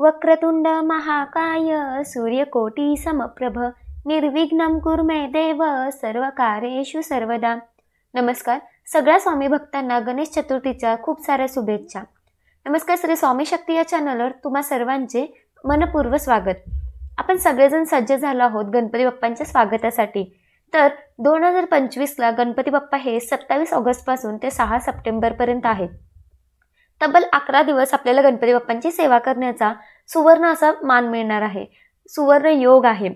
वक्रतुंड महाकाय सूर्यकोटी समप्रभ निर्विघ्नं कुरु मे देव सर्व कार्येषु सर्वदा। नमस्कार सगळ्या स्वामी भक्तांना गणेश चतुर्थीच्या खूप साऱ्या शुभेच्छा। नमस्कार श्री स्वामी शक्ती या चॅनलवर तुम्हा सर्वांचे मनपूर्वक स्वागत। आपण सगळेजण सज्ज झालो आहोत गणपती बाप्पांच्या स्वागतासाठी। तर 2025 ला गणपती बाप्पा हे 27 ऑगस्ट पासून ते 6 सप्टेंबर पर्यंत आहेत। तब्बल 11 दिवस आपल्याला गणपती बाप्पांची सेवा करण्याचा सुवर्ण असा मान मिळणार आहे, सुवर्ण योग आहे।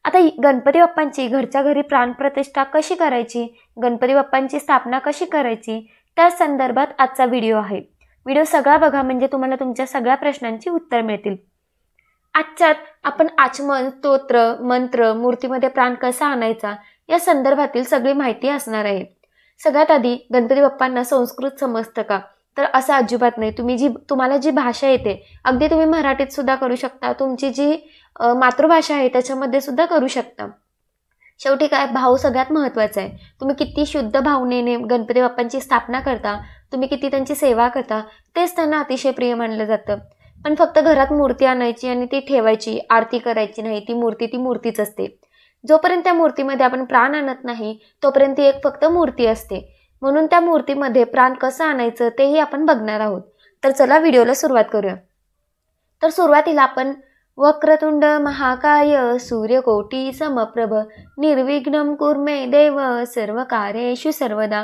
आता गणपती बाप्पांची घरच्या घरी प्राणप्रतिष्ठा कशी करायची, गणपती बाप्पांची स्थापना कशी करायची, त्या संदर्भात आजचा व्हिडिओ आहे। व्हिडिओ सगळा बघा म्हणजे तुम्हाला तुमच्या सगळ्या प्रश्नांची उत्तर मिळतील। आजच्यात आपण आचमन, स्तोत्र, मंत्र, मूर्तीमध्ये प्राण कसा आणायचा या संदर्भातील सगळी माहिती असणार आहे। सगळ्यात आधी गणपती बाप्पांना संस्कृत समजतं का, तर असं अजिबात नाही। तुम्हाला जी भाषा येते, अगदी तुम्ही मराठीत सुद्धा करू शकता, तुमची जी मातृभाषा आहे त्याच्यामध्ये सुद्धा करू शकता। शेवटी काय, भाव सगळ्यात महत्त्वाचा आहे। तुम्ही किती शुद्ध भावनेने गणपती बाप्पांची स्थापना करता, तुम्ही किती त्यांची सेवा करता, तेच त्यांना अतिशय प्रिय मानलं जातं। पण फक्त घरात मूर्ती आणायची आणि ती ठेवायची, आरती करायची नाही, ती मूर्तीच असते। जोपर्यंत त्या मूर्तीमध्ये आपण प्राण आणत नाही तोपर्यंत ती एक फक्त मूर्ती असते। म्हणून त्या मूर्तीमध्ये प्राण कसं आणायचं तेही आपण बघणार आहोत। तर चला व्हिडिओला सुरुवात करूया। तर सुरुवातीला आपण वक्रतुंड महाकाय सूर्यकोटी समप्रभ निर्विघ्नं कुरु मे देव सर्व कार्येषु सर्वदा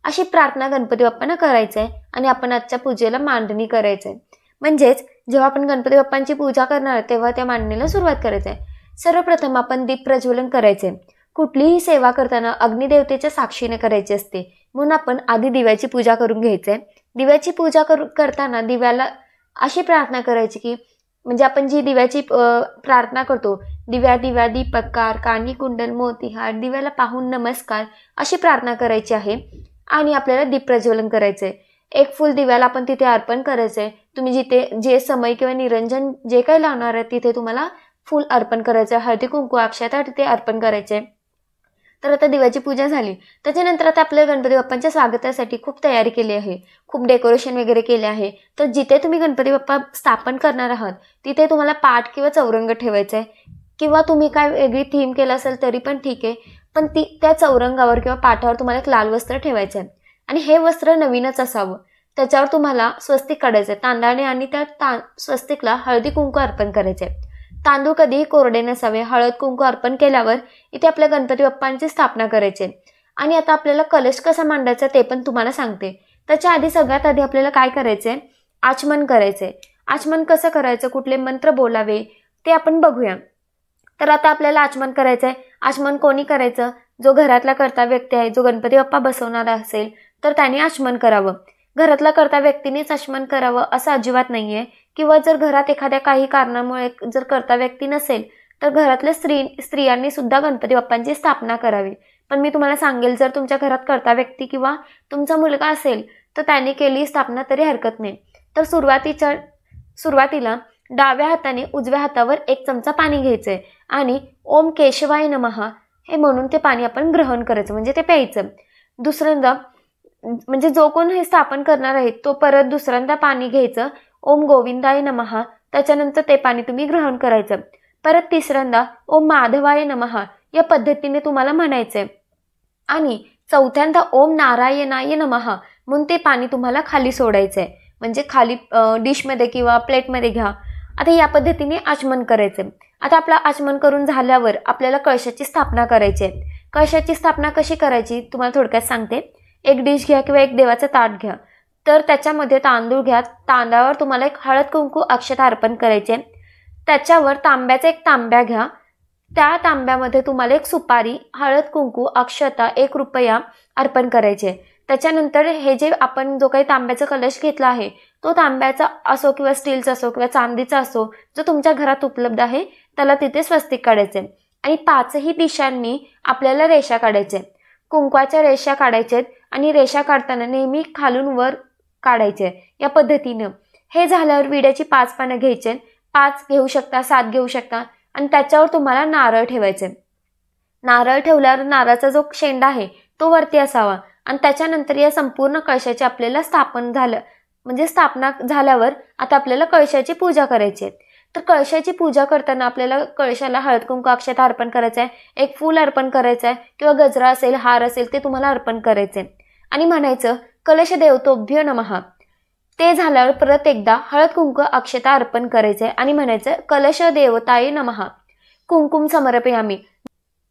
अशी प्रार्थना गणपती बाप्पांना करायचं आहे आणि आपण आजच्या पूजेला मांडणी करायचं आहे। म्हणजेच जेव्हा आपण गणपती बाप्पांची पूजा करणार तेव्हा त्या मांडणीला सुरुवात करायचं आहे। सर्वप्रथम आपण दीप प्रज्वलन करायचे। कुठलीही सेवा करताना अग्निदेवतेच्या साक्षीने करायची असते, म्हणून आपण आधी दिव्याची पूजा करून घ्यायचे। दिव्याची पूजा करताना दिव्याला अशी प्रार्थना करायची की, म्हणजे आपण जी दिव्याची प्रार्थना करतो, दिव्या दिव्या दीपकार कानी कुंडल मोतीहार दिव्याला पाहून नमस्कार अशी प्रार्थना करायची आहे। आणि आपल्याला दीप प्रज्वलन करायचंय। एक फूल दिव्याला आपण तिथे अर्पण करायचंय। तुम्ही जिथे जे समय किंवा निरंजन जे काही लावणार आहे तिथे तुम्हाला फूल अर्पण करायचं, हळदी कुंकू अक्षता तिथे अर्पण करायचे। तर आता दिव्याची पूजा झाली, त्याच्यानंतर आता आपल्या गणपती बाप्पांच्या स्वागतासाठी खूप तयारी केली आहे, खूप डेकोरेशन वगैरे केले आहे। तर जिथे तुम्ही गणपती बाप्पा स्थापन करणार आहात तिथे तुम्हाला पाट किंवा चौरंग ठेवायचा आहे, किंवा तुम्ही काय वेगळी थीम केलं असेल तरी पण ठीक आहे। पण त्या चौरंगावर किंवा पाठावर तुम्हाला एक लाल वस्त्र ठेवायचं आहे आणि हे वस्त्र नवीनच असावं। त्याच्यावर तुम्हाला स्वस्तिक काढायचं आहे तांदळाने आणि त्या स्वस्तिकला हळदी कुंकू अर्पण करायचे। तांदूळ कधीही कोरडे नसावे। हळद कुंकू अर्पण केल्यावर इथे आपल्या गणपती बाप्पांची स्थापना करायची। आणि आता आपल्याला कलश कसा मांडायचा ते पण तुम्हाला सांगते। त्याच्या आधी सगळ्यात आधी आपल्याला काय करायचंय, आचमन करायचंय। आचमन कसं करायचं, कुठले मंत्र बोलावे ते आपण बघूया। तर आता आपल्याला आचमन करायचंय। आचमन कोणी करायचं, जो घरातला कर्ता व्यक्ती आहे, जो गणपती बाप्पा बसवणारा असेल तर त्याने आचमन करावं। घरातला कर्ता व्यक्तीनेच आचमन करावं असं अजिबात नाहीये, किंवा जर घरात एखाद्या काही कारणामुळे जर कर्ता व्यक्ती नसेल तर घरातल्या स्त्रियांनी सुद्धा गणपती बाप्पांची स्थापना करावी। पण मी तुम्हाला सांगेल, जर तुमच्या घरात कर्ता व्यक्ती किंवा तुमचा मुलगा असेल तर त्याने केली स्थापना तरी हरकत नाही। तर सुरुवातीला डाव्या हाताने उजव्या हातावर 1 चमचा पाणी घ्यायचंय आणि ओम केशवाय नमः हे म्हणून ते पाणी आपण ग्रहण करायचं, म्हणजे ते प्यायचं। दुसऱ्यांदा म्हणजे जो कोण हे स्थापन करणार आहे तो परत दुसऱ्यांदा पाणी घ्यायचं, ओम गोविंदाय नमः, त्याच्यानंतर ते पाणी तुम्ही ग्रहण करायचं। परत तिसऱ्यांदा ओम माधवाय नमः या पद्धतीने तुम्हाला म्हणायचंय आणि चौथ्यांदा ओम नारायणाय नमः म्हणून ते पाणी तुम्हाला खाली सोडायचंय, म्हणजे खाली डिशमध्ये किंवा प्लेटमध्ये घ्या। आता या पद्धतीने आचमन करायचंय। आता आपलं आचमन करून झाल्यावर आपल्याला कळशाची स्थापना करायची आहे। कळशाची स्थापना कशी करायची तुम्हाला थोडक्यात सांगते। एक डिश घ्या किंवा एक देवाचं ताट घ्या, तर त्याच्यामध्ये तांदूळ घ्या। तांदळावर तुम्हाला एक हळद कुंकू अक्षता अर्पण करायचे। त्याच्यावर तांब्याचा एक तांब्या घ्या, त्या तांब्यामध्ये तुम्हाला एक सुपारी, हळद कुंकू अक्षता, 1 रुपया अर्पण करायचे। त्याच्यानंतर हे जे आपण जो काही तांब्याचा कलश घेतला आहे तो तांब्याचा असो किंवा स्टीलचा असो किंवा चांदीचा असो, जो तुमच्या घरात उपलब्ध आहे त्याला तिथे स्वस्तिक काढायचे आणि 5ही दिशांनी आपल्याला रेषा काढायचे, कुंकवाच्या रेषा काढायचे आणि रेषा काढताना नेहमी खालून वर काढायचे या पद्धतीनं। हे झाल्यावर विड्याची 5 पानं घ्यायचे, 5 घेऊ शकता, 7 घेऊ शकता आणि त्याच्यावर तुम्हाला नारळ ठेवायचे। नारळ ठेवल्यावर नारळाचा जो शेंडा आहे तो वरती असावा आणि त्याच्यानंतर या संपूर्ण कळशाची आपल्याला स्थापना झाल्यावर आता आपल्याला कळशाची पूजा करायची आहे। तर कळशाची पूजा करताना आपल्याला कळशाला हळद कुंकू अक्षता अर्पण करायचं आहे, एक फूल अर्पण करायचं आहे किंवा गजरा असेल, हार असेल ते तुम्हाला अर्पण करायचे आणि म्हणायचं कलश देवतोभ्यो नमः. ते झाल्यावर परत एकदा हळद कुंकू अक्षता अर्पण करायचंय आणि म्हणायचं कलश देवताय नमः कुंकुम समर्पयामी.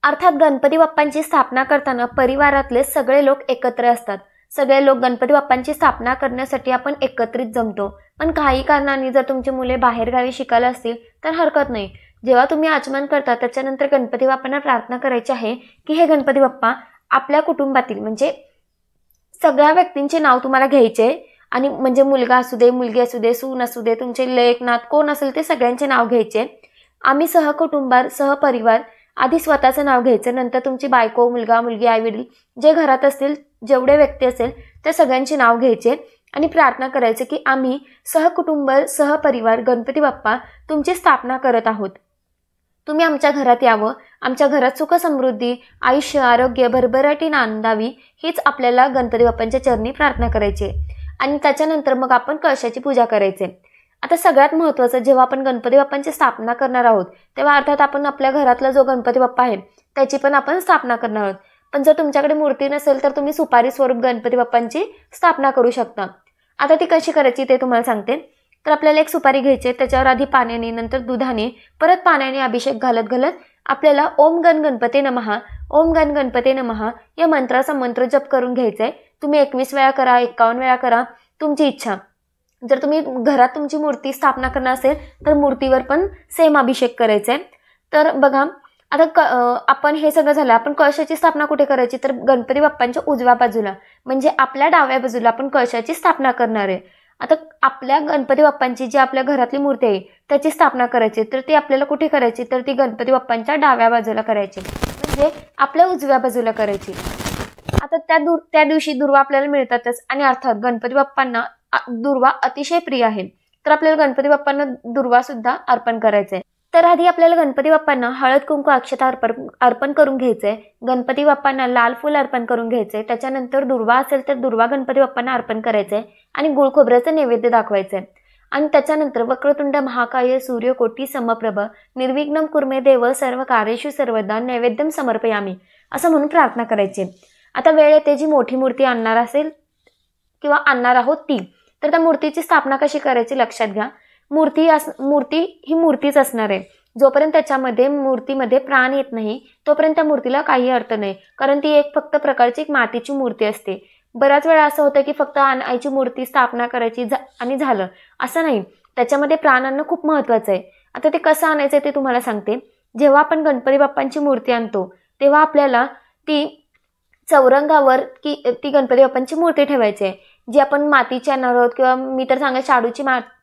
अर्थात गणपती बाप्पांची स्थापना करताना परिवारातले सगळे लोक एकत्र असतात. सगळे लोक गणपती बाप्पांची स्थापना करण्यासाठी आपण एकत्रित जमतो. पण काही कारणांनी जर तुमची मुले बाहेरगावी शिकायला असतील तर हरकत नाही. जेव्हा तुम्ही आचमन करता त्याच्यानंतर गणपती बाप्पांना प्रार्थना करायची आहे की हे गणपती बाप्पा आपल्या कुटुंबातील म्हणजे सगळ्या व्यक्तींचे नाव तुम्हाला घ्यायचे आणि म्हणजे मुलगा असू दे, मुलगी असू दे, सून असू दे, तुमचे लेक नात कोण असेल ते सगळ्यांचे नाव घ्यायचे. आम्ही सहकुटुंबार सहपरिवार आधी स्वतःचं नाव घ्यायचं, नंतर तुमची बायको, मुलगा, मुलगी, आई वडील जे घरात असतील जेवढे व्यक्ती असेल त्या सगळ्यांची नाव घ्यायचे आणि प्रार्थना करायचे की आम्ही सहकुटुंब सहपरिवार गणपती बाप्पा तुमची स्थापना करत आहोत. तुम्ही आमच्या घरात यावं, आमच्या घरात सुख समृद्धी, आयुष्य, आरोग्य, भरभराटी नांदावी हीच आपल्याला गणपती बाप्पांच्या चरणी प्रार्थना करायची. आणि त्याच्यानंतर मग आपण कळशाची पूजा करायचे. आता सगळ्यात महत्त्वाचं, जेव्हा आपण गणपती बाप्पांची स्थापना करणार आहोत तेव्हा अर्थात आपण आपल्या घरातला जो गणपती बाप्पा आहे त्याची पण आपण स्थापना करणार आहोत. पण जर तुमच्याकडे मूर्ती नसेल तर तुम्ही सुपारी स्वरूप गणपती बाप्पांची स्थापना करू शकता. आता ती कशी करायची ते तुम्हाला सांगते. तर आपल्याला एक सुपारी घ्यायची, त्याच्यावर आधी पाण्याने नंतर दुधाने परत पाण्याने अभिषेक घालत घालत आपल्याला ओम गण गणपती नमः, ओम गण गणपती नमः या मंत्राचा मंत्र जप करून घ्यायचा आहे. तुम्ही 21 वेळा करा, 51 वेळा करा, तुमची इच्छा. जर तुम्ही घरात तुमची मूर्ती स्थापना करणार असेल तर मूर्तीवर पण सेम अभिषेक करायचा आहे. तर बघा आता आपण हे सगळं झालं. आपण कळशाची स्थापना कुठे करायची तर गणपती बाप्पांच्या उजव्या बाजूला म्हणजे आपल्या डाव्या बाजूला आपण कळशाची स्थापना करणार आहे. आता आपल्या गणपती बाप्पांची जी आपल्या घरातली मूर्ती आहे त्याची स्थापना करायची तर ती आपल्याला कुठे करायची तर ती गणपती बाप्पांच्या डाव्या बाजूला करायची म्हणजे आपल्या उजव्या बाजूला करायची. आता त्या दिवशी दुर्वा आपल्याला मिळतातच आणि अर्थात गणपती बाप्पांना दुर्वा अतिशय प्रिय आहे. तर आपल्याला गणपती बाप्पांना दुर्वा सुद्धा अर्पण करायचा आहे. तर आधी आपल्याला गणपती बाप्पांना हळद कुंकू अक्षता अर्पण करून घ्यायचंय. गणपती बाप्पांना लाल फूल अर्पण करून घ्यायचंय. त्याच्यानंतर दुर्वा असेल तर दुर्वा गणपती बाप्पांना अर्पण करायचंय आणि गुळ खोबऱ्याचं नैवेद्य दाखवायचंय. आणि त्याच्यानंतर वक्रतुंड महाकाय सूर्यकोटी समप्रभ निर्विघ्नं कुर्मे देव सर्व कार्येषु सर्वदा नैवेद्यम समर्पयामी असं म्हणून प्रार्थना करायची. आता वेळ येते जी मोठी मूर्ती आणणार असेल किंवा आणणार आहोत ती, तर त्या मूर्तीची स्थापना कशी करायची लक्षात घ्या. मूर्ती ही मूर्तीच असणार आहे. जोपर्यंत त्याच्यामध्ये मूर्तीमध्ये प्राण येत नाही तोपर्यंत त्या मूर्तीला काही अर्थ नाही, कारण ती फक्त प्रकारची एक मातीची मूर्ती असते. बऱ्याच वेळा असं होतं की फक्त आईची मूर्ती स्थापना करायची आणि झालं, असं नाही. त्याच्यामध्ये प्राण आणणं खूप महत्त्वाचं आहे. आता ते कसं आणायचं ते तुम्हाला सांगते. जेव्हा आपण गणपती बाप्पांची मूर्ती आणतो तेव्हा आपल्याला ती चौरंगावर ती गणपती बाप्पांची मूर्ती ठेवायची आहे. जी आपण मातीची आणणार आहोत किंवा मी तर सांगा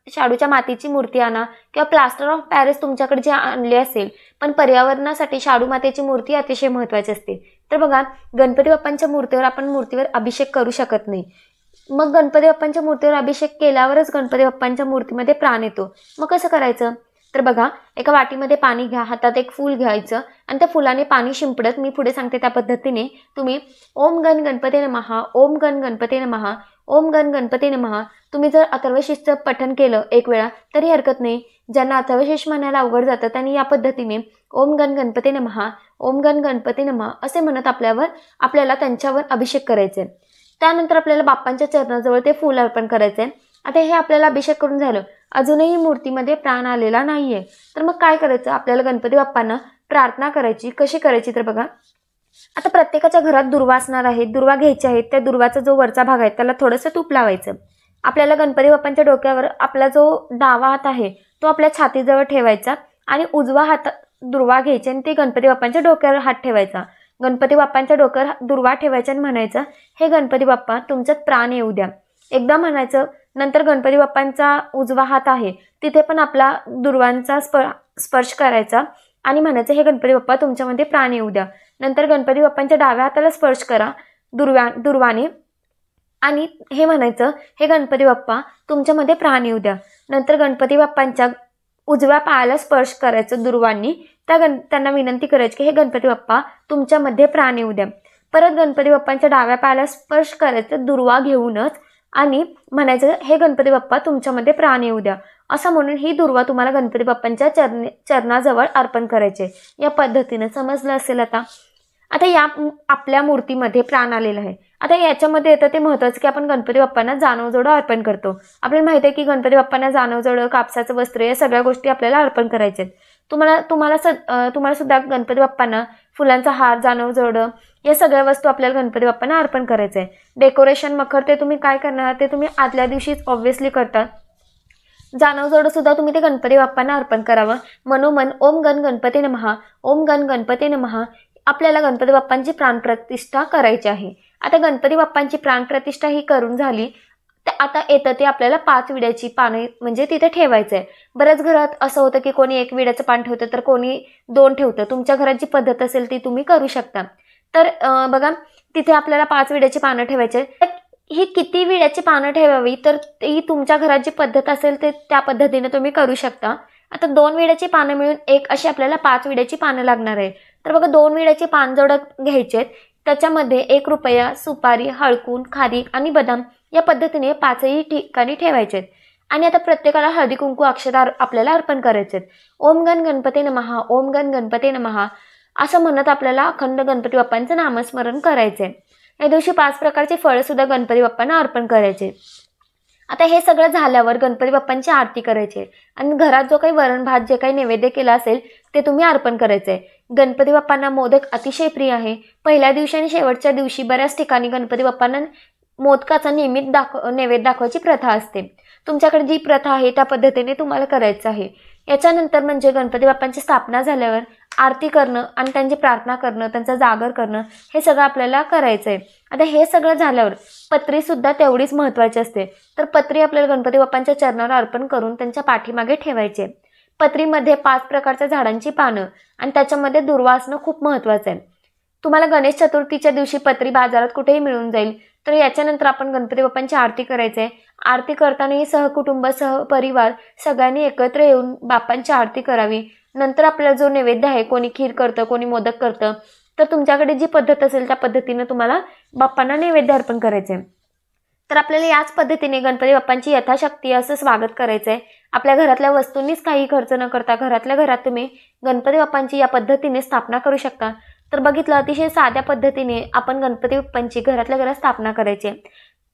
शाडूच्या मातीची मूर्ती आणा किंवा प्लास्टर ऑफ पॅरिस तुमच्याकडे जे आणले असेल, पण पर्यावरणासाठी शाडू मातेची मूर्ती अतिशय महत्त्वाची असते. तर बघा गणपती बाप्पांच्या मूर्तीवर आपण मूर्तीवर अभिषेक करू शकत नाही. मग गणपती बाप्पांच्या मूर्तीवर अभिषेक केल्यावरच गणपती बाप्पांच्या मूर्तीमध्ये प्राण येतो. मग कसं करायचं तर बघा एका वाटीमध्ये पाणी घ्या, हातात एक फूल घ्यायचं आणि त्या फुलाने पाणी शिंपडत मी पुढे सांगते त्या पद्धतीने तुम्ही ओम गण गणपती नमः, ओम गण गणपती नमः, ओम गण गणपती नमः. तुम्ही जर अथर्वशीषचं पठण केलं एक वेळा तरी हरकत नाही. ज्यांना अथर्वशीष म्हणायला अवघड जातं त्यांनी या पद्धतीने ओम गण गणपती नमः, ओम गण गणपती नमः असे म्हणत आपल्याला त्यांच्यावर अभिषेक करायचे. त्यानंतर आपल्याला बाप्पांच्या चरणाजवळ ते फूल अर्पण करायचे. आता हे आपल्याला अभिषेक करून झालं, अजूनही मूर्तीमध्ये प्राण आलेला नाहीये. तर मग काय करायचं, आपल्याला गणपती बाप्पांना प्रार्थना करायची. कशी करायची तर बघा, आता प्रत्येकाच्या घरात दुर्वा असणार आहे, दुर्वा घ्यायची आहेत. त्या दुर्वाचा जो वरचा भाग आहे त्याला थोडंसं तूप लावायचं. आपल्याला गणपती बाप्पांच्या डोक्यावर आपला जो डावा हात आहे तो आपल्या छातीजवळ ठेवायचा आणि उजवा हात दुर्वा घ्यायची आणि ते गणपती बाप्पांच्या डोक्यावर हात ठेवायचा. गणपती बाप्पांच्या डोक्यावर दुर्वा ठेवायचा आणि म्हणायचं हे गणपती बाप्पा तुमच्यात प्राण येऊ द्या. एकदा म्हणायचं. नंतर गणपती बाप्पांचा उजवा हात आहे तिथे पण आपला दुर्वांचा स्पर्श करायचा आणि म्हणायचं हे गणपती बाप्पा तुमच्यामध्ये प्राण येऊ द्या. नंतर गणपती बाप्पांच्या डाव्या हाताला स्पर्श करा दुर्वाने आणि हे म्हणायचं हे गणपती बाप्पा तुमच्यामध्ये प्राण येऊ द्या. नंतर गणपती बाप्पांच्या उजव्या पायाला स्पर्श करायचं दुर्वांनी. त्यांना विनंती करायची की हे गणपती बाप्पा तुमच्यामध्ये प्राण येऊ द्या. परत गणपती बाप्पांच्या डाव्या पायाला स्पर्श करायचं दुर्वा घेऊनच आणि म्हणायचं हे गणपती बाप्पा तुमच्यामध्ये प्राण येऊ द्या असं म्हणून ही दुर्वा तुम्हाला गणपती बाप्पांच्या चरणाजवळ अर्पण करायचे। या पद्धतीने समजलं असेल। आता या आपल्या मूर्तीमध्ये प्राण आलेला आहे। आता याच्यामध्ये येतं ते महत्त्वाचं की आपण गणपती बाप्पांना जानवजोडं अर्पण करतो। आपल्याला माहिती आहे की गणपती बाप्पांना जानवजोडं, कापसाचं वस्त्र या सगळ्या गोष्टी आपल्याला अर्पण करायचे आहेत। तुम्हाला सुद्धा गणपती बाप्पांना फुलांचा हार, जानवजोडं या सगळ्या वस्तू आपल्याला गणपती बाप्पांना अर्पण करायचं आहे। डेकोरेशन मखर ते तुम्ही काय करणार ते तुम्ही आदल्या दिवशीच ऑब्व्हियसली करतात। जानवजोडं सुद्धा तुम्ही ते गणपती बाप्पांना अर्पण करावं। मनोमन ओम गण गणपती नमः, ओम गण गणपती नमः आपल्याला गणपती बाप्पांची प्राणप्रतिष्ठा करायची आहे। आता गणपती बाप्पांची प्राणप्रतिष्ठा ही करून झाली तर आता येतं ते आपल्याला 5 विड्याची पाने म्हणजे तिथे ठेवायचं आहे। बऱ्याच घरात असं होतं की कोणी 1 विड्याचं पान ठेवतं तर कोणी 2 ठेवतं। तुमच्या घरात जी पद्धत असेल ती तुम्ही करू शकता। तर बघा तिथे आपल्याला 5 विड्याची पानं ठेवायचे। ही किती विड्याची पानं ठेवावी तर ही तुमच्या घरात जी पद्धत असेल ते त्या पद्धतीने तुम्ही करू शकता। आता 2 विड्याची पानं मिळून एक अशी आपल्याला 5 विड्याची पानं लागणार आहे। तर बघा 2 विड्याची पानजोडं घ्यायचे, त्याच्यामध्ये 1 रुपया, सुपारी, हळकून, खारीक आणि बदाम या पद्धतीने 5ही ठिकाणी ठेवायचे आणि आता प्रत्येकाला हळदी कुंकू अक्षर आपल्याला अर्पण करायचे। ओम गण गणपती नमः, ओम गण गणपती नमः असं म्हणत आपल्याला अखंड गणपती बाप्पांचं नामस्मरण करायचे। या दिवशी 5 प्रकारचे फळं सुद्धा गणपती बाप्पांना अर्पण करायचे। आता हे सगळं झाल्यावर गणपती बाप्पांची आरती करायची आणि घरात जो काही वरण भात जे काही नैवेद्य केला असेल ते तुम्ही अर्पण करायचे। गणपती बाप्पांना मोदक अतिशय प्रिय आहे। पहिल्या दिवशी आणि शेवटच्या दिवशी बऱ्याच ठिकाणी गणपती बाप्पांना मोदकाचा नियमित नैवेद्य दाखवायची प्रथा असते। तुमच्याकडे जी प्रथा आहे त्या पद्धतीने तुम्हाला करायचं आहे। याच्यानंतर म्हणजे गणपती बाप्पांची स्थापना झाल्यावर आरती करणं आणि त्यांची प्रार्थना करणं, त्यांचा जागर करणं हे सगळं आपल्याला करायचं आहे। आता हे सगळं झाल्यावर पत्री सुद्धा तेवढीच महत्त्वाची असते। तर पत्री आपल्याला गणपती बाप्पांच्या चरणावर अर्पण करून त्यांच्या पाठीमागे ठेवायचे। पत्रीमध्ये 5 प्रकारच्या झाडांची पानं आणि त्याच्यामध्ये दुर्वा असणं खूप महत्त्वाचं आहे। तुम्हाला गणेश चतुर्थीच्या दिवशी पत्री बाजारात कुठेही मिळून जाईल। तर याच्यानंतर आपण गणपती बाप्पांची आरती करायची आहे। आरती करतानाही सहकुटुंब, सहपरिवार सगळ्यांनी एकत्र येऊन बाप्पांची आरती करावी। नंतर आपल्याला जो नैवेद्य आहे, कोणी खीर करतं, कोणी मोदक करतं, तर तुमच्याकडे जी पद्धत असेल त्या पद्धतीने तुम्हाला बाप्पांना नैवेद्य अर्पण करायचे। तर आपल्याला याच पद्धतीने गणपती बाप्पांची यथाशक्ती असं स्वागत करायचं आहे। आपल्या घरातल्या वस्तूंनीच काही खर्च न करता घरातल्या घरात तुम्ही गणपती बाप्पांची या पद्धतीने स्थापना करू शकता। तर बघितलं अतिशय साध्या पद्धतीने आपण गणपती बाप्पांची घरातल्या घरात स्थापना करायची।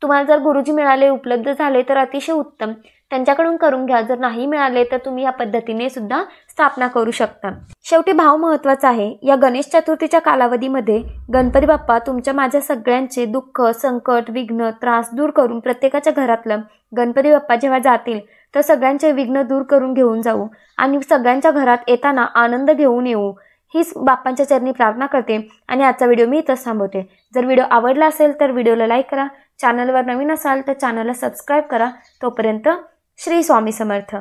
तुम्हाला जर गुरुजी मिळाले, उपलब्ध झाले तर अतिशय उत्तम, त्यांच्याकडून करून घ्या। जर नाही मिळाले तर तुम्ही या पद्धतीने सुद्धा स्थापना करू शकता। शेवटी भाव महत्त्वाचा आहे। या गणेश चतुर्थीच्या कालावधीमध्ये गणपती बाप्पा तुमच्या माझ्या सगळ्यांचे दुःख, संकट, विघ्न, त्रास दूर करून प्रत्येकाच्या घरातलं गणपती बाप्पा जेव्हा जातील तर सगळ्यांचे विघ्न दूर करून घेऊन जाऊ आणि सगळ्यांच्या घरात येताना आनंद घेऊन येऊ हीच बाप्पांच्या चरणी प्रार्थना करते आणि आजचा व्हिडिओ मी इथंच थांबवते। जर व्हिडिओ आवडला असेल तर व्हिडिओला लाईक करा, चॅनलवर नवीन असाल तर चॅनलला सबस्क्राईब करा। तोपर्यंत श्री स्वामी समर्थ।